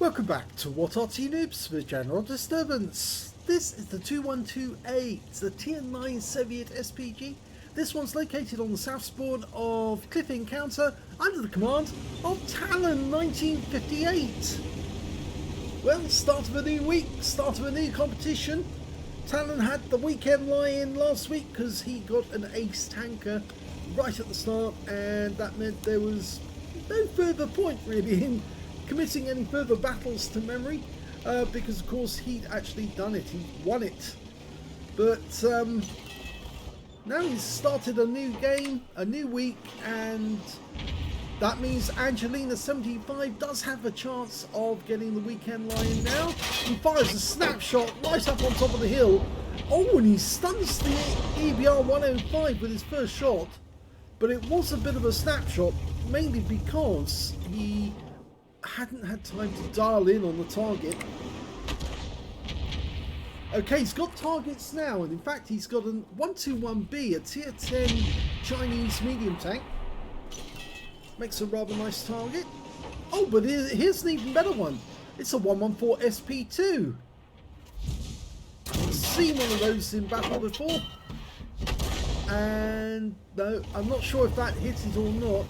Welcome back to What Arty Noobs with General Disturbance. This is the 2128, the talon1958 SPG. This one's located on the south spawn of Cliff Encounter under the command of talon1958. Well, start of a new week, start of a new competition. Talon had the weekend lie-in last week because he got an ace tanker right at the start, and that meant there was no further point really in committing any further battles to memory, because of course he'd actually done it, he won it. But now he's started a new game, a new week, and that means Angelina75 does have a chance of getting the weekend line now. He fires a snapshot right up on top of the hill. Oh, and he stuns the EBR105 with his first shot, but it was a bit of a snapshot, mainly because he hadn't had time to dial in on the target. Okay, he's got targets now, and in fact he's got an 121B, a tier 10 Chinese medium tank. Makes a rather nice target. Oh, but here's an even better one. It's a 114 SP2. I've seen one of those in battle before, and no, I'm not sure if that hit it or not.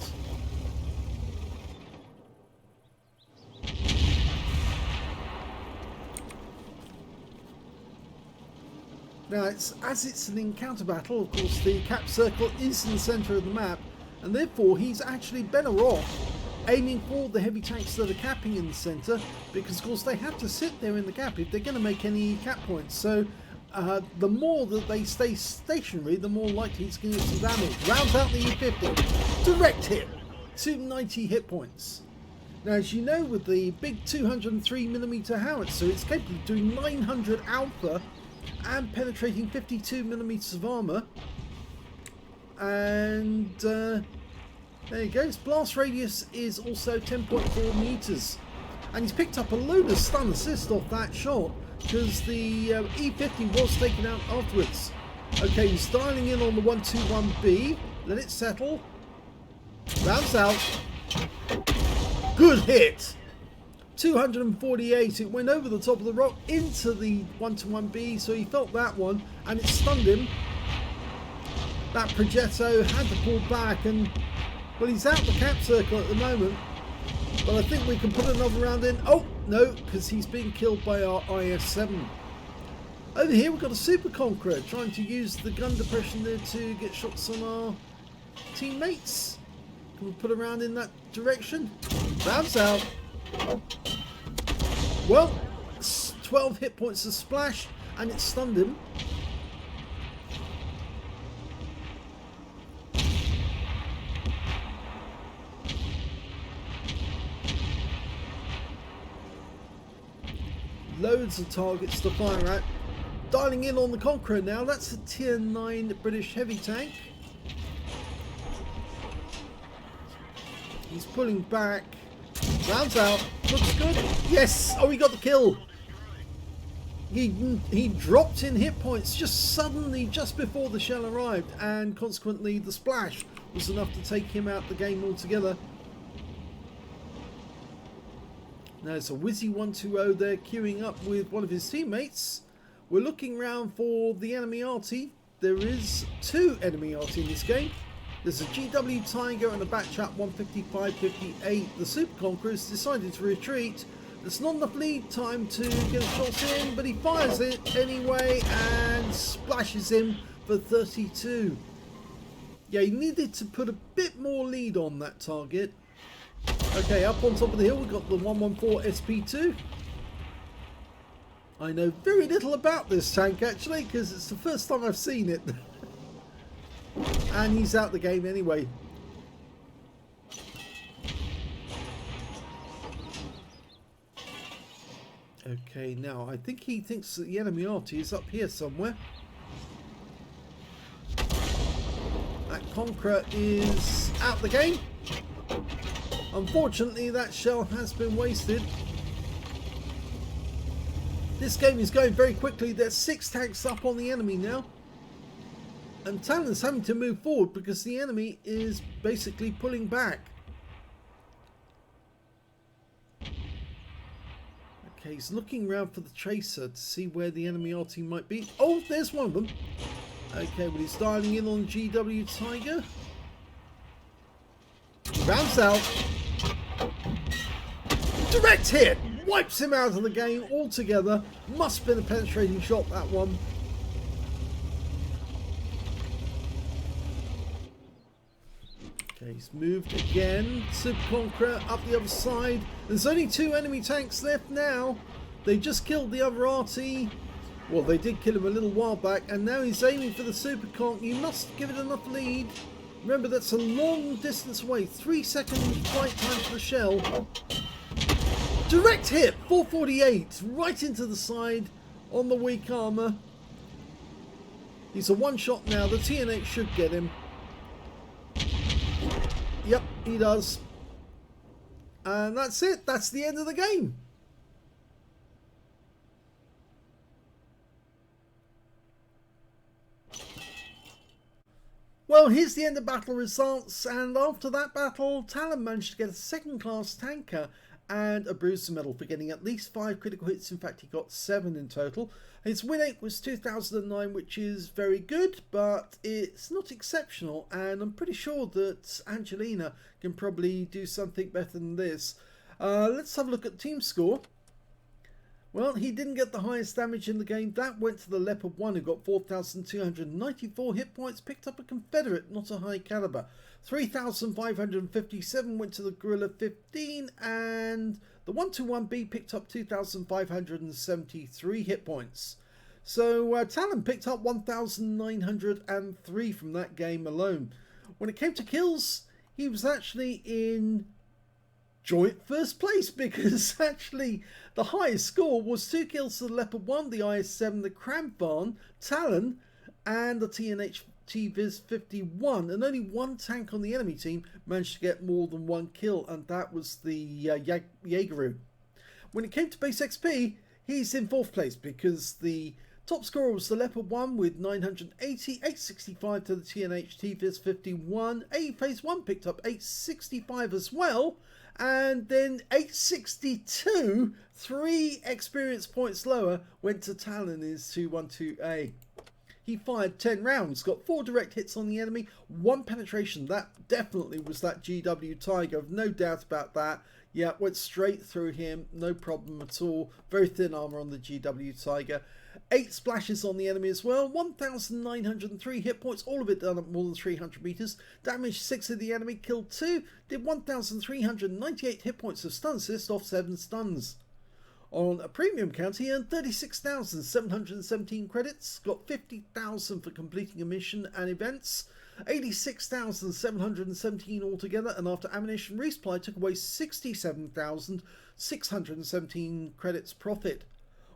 Now, as it's an encounter battle, of course, the cap circle is in the centre of the map, and therefore he's actually better off aiming for the heavy tanks that are capping in the centre, because of course they have to sit there in the gap if they're going to make any cap points. So the more that they stay stationary, the more likely it's going to get some damage. Rounds out the E50, direct hit, 290 hit points. Now, as you know, with the big 203mm howitzer, it's capable of doing 900 alpha and penetrating 52mm of armour, and there you go. His blast radius is also 10.4 meters, and he's picked up a load of stun assist off that shot because the E50 was taken out afterwards. Okay, he's dialing in on the 121B, let it settle, rounds out, good hit. 248, it went over the top of the rock into the 121B, so he felt that one and it stunned him. That Progetto had to pull back, and well, he's out the cap circle at the moment, but I think we can put another round in. Oh no, because he's being killed by our IS-7. Over here we've got a Super Conqueror trying to use the gun depression there to get shots on our teammates. Can we put a round in that direction? Rounds out. Well, 12 hit points of splash, and it stunned him. Loads of targets to fire at. Dialing in on the Conqueror now. That's a tier 9 British heavy tank. He's pulling back. Rounds out, looks good. Yes! Oh, he got the kill. He dropped in hit points just suddenly, just before the shell arrived, and consequently the splash was enough to take him out the game altogether. Now it's a Wizzy 120 there queuing up with one of his teammates. We're looking round for the enemy Arty. There is two enemy Arty in this game. There's a GW Tiger and a Batchat 155-58. The Super Conqueror has decided to retreat. There's not enough lead time to get a shot in, but he fires it anyway and splashes him for 32. Yeah, he needed to put a bit more lead on that target. Okay, up on top of the hill we've got the 114 SP2. I know very little about this tank actually, because it's the first time I've seen it. And he's out the game anyway. Okay, now I think he thinks that the enemy Arty is up here somewhere. That Conqueror is out the game. Unfortunately, that shell has been wasted. This game is going very quickly. There's 6 tanks up on the enemy now. And Talon's having to move forward because the enemy is basically pulling back. Okay, he's looking around for the tracer to see where the enemy Arty might be. Oh, there's one of them. Okay, well, he's dialing in on GW Tiger. Bounce out. Direct hit! Wipes him out of the game altogether. Must have been a penetrating shot, that one. Okay, he's moved again. Super Conqueror up the other side. There's only 2 enemy tanks left now. They just killed the other Arty. Well, they did kill him a little while back, and now he's aiming for the Super Conk. You must give it enough lead. Remember, that's a long distance away. 3-second flight time for the shell. Direct hit, 448, right into the side on the weak armor. He's a one-shot now. The TN8 should get him. Yep, he does. And that's it. That's the end of the game. Well, here's the end of battle results, and after that battle, Talon managed to get a second-class tanker and a bruiser medal for getting at least 5 critical hits. In fact, he got 7 in total. His win rate was 2009, which is very good, but it's not exceptional, and I'm pretty sure that Angelina can probably do something better than this. Let's have a look at team score. Well, he didn't get the highest damage in the game. That went to the Leopard 1, who got 4,294 hit points, picked up a Confederate, not a high caliber. 3,557 went to the Gorilla 15, and the 121B picked up 2,573 hit points. So Talon picked up 1,903 from that game alone. When it came to kills, he was actually in joint first place, because actually the highest score was 2 kills to the Leopard 1, the IS-7, the Crampon, Talon, and the TNH T-Viz 51, and only 1 tank on the enemy team managed to get more than 1 kill, and that was the Jaegeru. When it came to base XP, he's in 4th place, because the top scorer was the Leopard 1 with 980, 865 to the TNH T-Viz 51. A Phase 1 picked up 865 as well, and then 862, 3 experience points lower, went to Talon in his 212A. He fired 10 rounds, got 4 direct hits on the enemy, 1 penetration. That definitely was that GW Tiger, I've no doubt about that. Yeah, went straight through him, no problem at all. Very thin armor on the GW Tiger. 8 splashes on the enemy as well, 1,903 hit points, all of it done at more than 300 meters. Damaged 6 of the enemy, killed 2, did 1,398 hit points of stun assist off 7 stuns. On a premium count, he earned 36,717 credits, got 50,000 for completing a mission and events, 86,717 altogether, and after ammunition resupply took away 67,617 credits profit.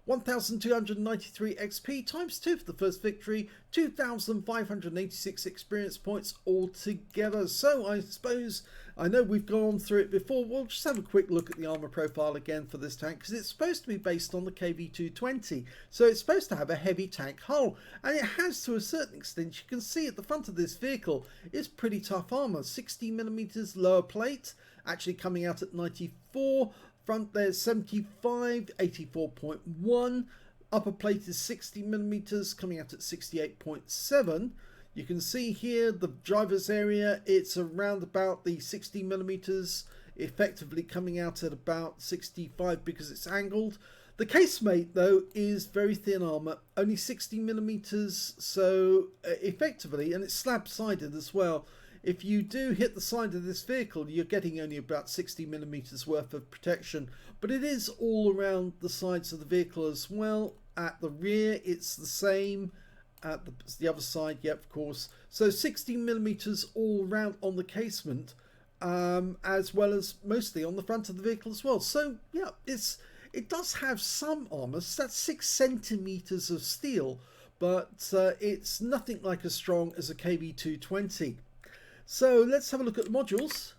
1,293 XP times 2 for the first victory, 2,586 experience points altogether. So I suppose, I know we've gone through it before, we'll just have a quick look at the armor profile again for this tank, because it's supposed to be based on the KV-220, so it's supposed to have a heavy tank hull, and it has to a certain extent. You can see at the front of this vehicle is pretty tough armor, 60mm lower plate, actually coming out at 94. Front there's 75, 84.1. Upper plate is 60mm, coming out at 68.7. You can see here the driver's area, it's around about the 60mm, effectively coming out at about 65 because it's angled. The casemate though is very thin armor, only 60mm, so effectively, and it's slab sided as well. If you do hit the side of this vehicle, you're getting only about 60mm worth of protection, but it is all around the sides of the vehicle as well. At the rear, it's the same. At the other side, yeah, of course. So 60mm all around on the casement, as well as mostly on the front of the vehicle as well. So yeah, it does have some armor. So that's 6 centimeters of steel, but it's nothing like as strong as a KV-220. So let's have a look at the modules.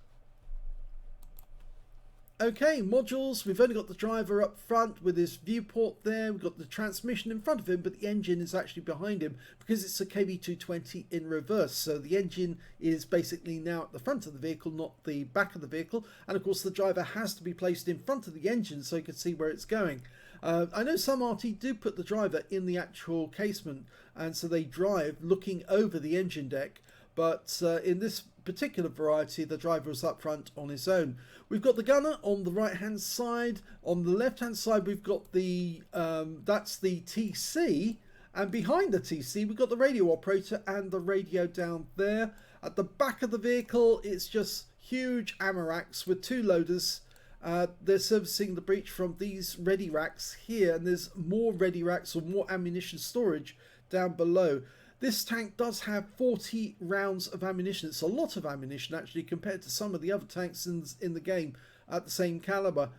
Okay, modules, we've only got the driver up front with his viewport there. We've got the transmission in front of him, but the engine is actually behind him because it's a KV-220 in reverse. So the engine is basically now at the front of the vehicle, not the back of the vehicle. And of course the driver has to be placed in front of the engine so you can see where it's going. I know some Arty do put the driver in the actual casement, and so they drive looking over the engine deck, but in this particular variety the driver was up front on his own. We've got the gunner on the right hand side. On the left hand side we've got the that's the TC, and behind the TC we've got the radio operator and the radio down there. At the back of the vehicle it's just huge ammo racks with 2 loaders. They're servicing the breach from these ready racks here, and there's more ready racks or more ammunition storage down below. This tank does have 40 rounds of ammunition. It's a lot of ammunition actually compared to some of the other tanks in the game at the same caliber.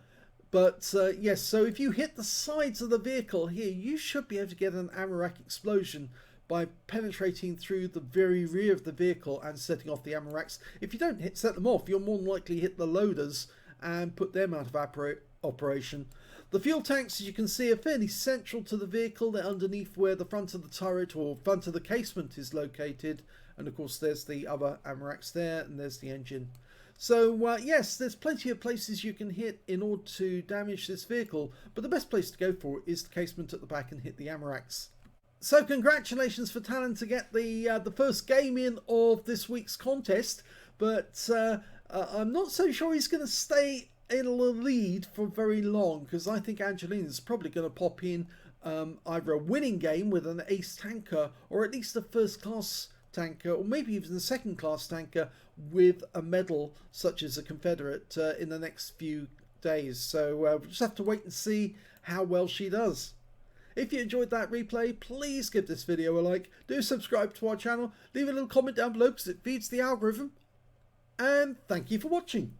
But yes, so if you hit the sides of the vehicle here, you should be able to get an ammo rack explosion by penetrating through the very rear of the vehicle and setting off the ammo racks. If you don't set them off, you'll more than likely hit the loaders and put them out of operation. The fuel tanks, as you can see, are fairly central to the vehicle. They're underneath where the front of the turret or front of the casement is located. And of course there's the other ammo racks there, and there's the engine. So yes, there's plenty of places you can hit in order to damage this vehicle, but the best place to go for is the casement at the back and hit the ammo racks. So congratulations for Talon to get the first game in of this week's contest, but I'm not so sure he's going to stay in the lead for very long, because I think Angelina's probably going to pop in either a winning game with an ace tanker, or at least a first class tanker, or maybe even a second class tanker with a medal such as a Confederate in the next few days. So we'll just have to wait and see how well she does. If you enjoyed that replay, please give this video a like, do subscribe to our channel, leave a little comment down below because it feeds the algorithm, and thank you for watching.